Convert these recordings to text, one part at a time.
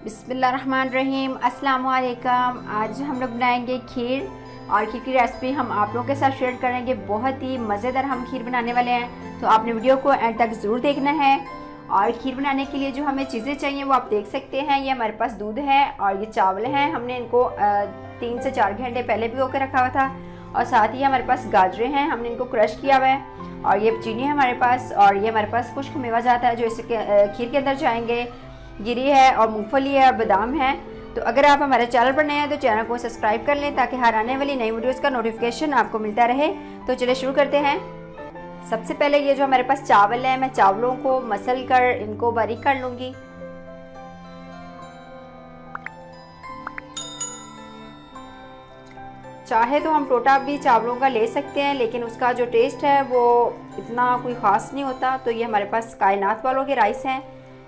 बिस्मिल्लाहिर्रहमानिर्रहीम, अस्सलाम वालेकुम। आज हम लोग बनाएंगे खीर और खीर की रेसिपी हम आप लोगों के साथ शेयर करेंगे। बहुत ही मज़ेदार हम खीर बनाने वाले हैं, तो आपने वीडियो को एंड तक ज़रूर देखना है। और खीर बनाने के लिए जो हमें चीज़ें चाहिए वो आप देख सकते हैं। ये हमारे पास दूध है और ये चावल हैं। हमने इनको 3 से 4 घंटे पहले भिगो के रखा हुआ था। और साथ ही हमारे पास गाजरें हैं, हमने इनको क्रश किया हुआ है। और ये चीनी है हमारे पास, और ये हमारे पास खुश्क मेवा जाता है जो इस खीर के अंदर जाएंगे। गिरी है और मूंगफली है और बादाम है। तो अगर आप हमारे चैनल पर नए हैं तो चैनल को सब्सक्राइब कर लें ताकि हर आने वाली नई वीडियोस का नोटिफिकेशन आपको मिलता रहे। तो चलिए शुरू करते हैं। सबसे पहले ये जो हमारे पास चावल है, मैं चावलों को मसल कर इनको बारीक कर लूँगी। चाहे तो हम टोटा भी चावलों का ले सकते हैं, लेकिन उसका जो टेस्ट है वो इतना कोई ख़ास नहीं होता। तो ये हमारे पास कायनात वालों के राइस हैं,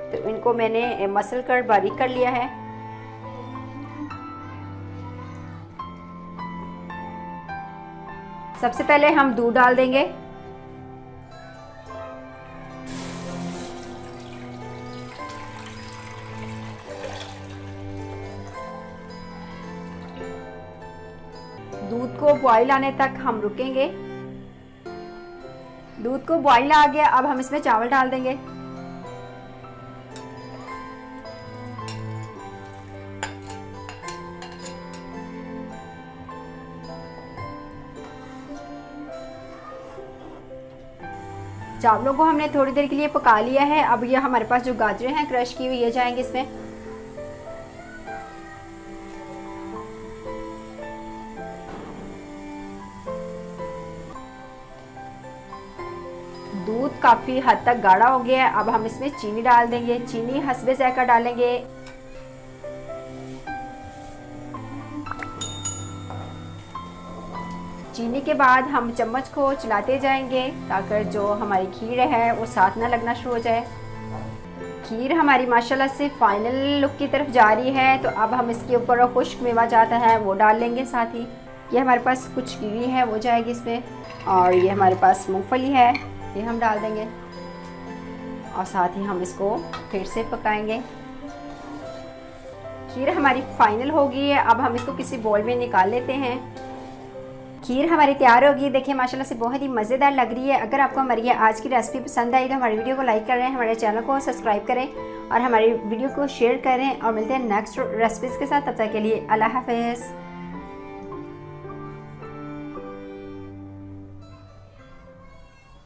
तो इनको मैंने मसल कर बारीक कर लिया है। सबसे पहले हम दूध डाल देंगे। दूध को बॉईल आने तक हम रुकेंगे। दूध को बॉईल आ गया, अब हम इसमें चावल डाल देंगे। चावलों को हमने थोड़ी देर के लिए पका लिया है। अब ये हमारे पास जो गाजरें हैं क्रश की हुई, ये जाएंगे इसमें। दूध काफ़ी हद तक गाढ़ा हो गया है। अब हम इसमें चीनी डाल देंगे। चीनी हस्बे ज़ायक़ा डालेंगे। चीनी के बाद हम चम्मच को चलाते जाएंगे ताकि जो हमारी खीर है वो साथ ना लगना शुरू हो जाए। खीर हमारी माशाल्लाह से फाइनल लुक की तरफ जा रही है। तो अब हम इसके ऊपर खुश्क मेवा जाता है वो डाल लेंगे। साथ ही ये हमारे पास कुछ कीवी है वो जाएगी इसमें, और ये हमारे पास मूंगफली है ये हम डाल देंगे। और साथ ही हम इसको फिर से पकाएंगे। खीर हमारी फाइनल हो गई है। अब हम इसको किसी बोल में निकाल लेते हैं। खीर हमारी तैयार होगी। देखिए माशाल्लाह से बहुत ही मज़ेदार लग रही है। अगर आपको हमारी आज की रेसिपी पसंद आई तो हमारी वीडियो को लाइक करें, हमारे चैनल को सब्सक्राइब करें और हमारी वीडियो को शेयर करें। और मिलते हैं नेक्स्ट रेसिपीज़ के साथ। तब तक के लिए अल्लाह हाफ़िज़।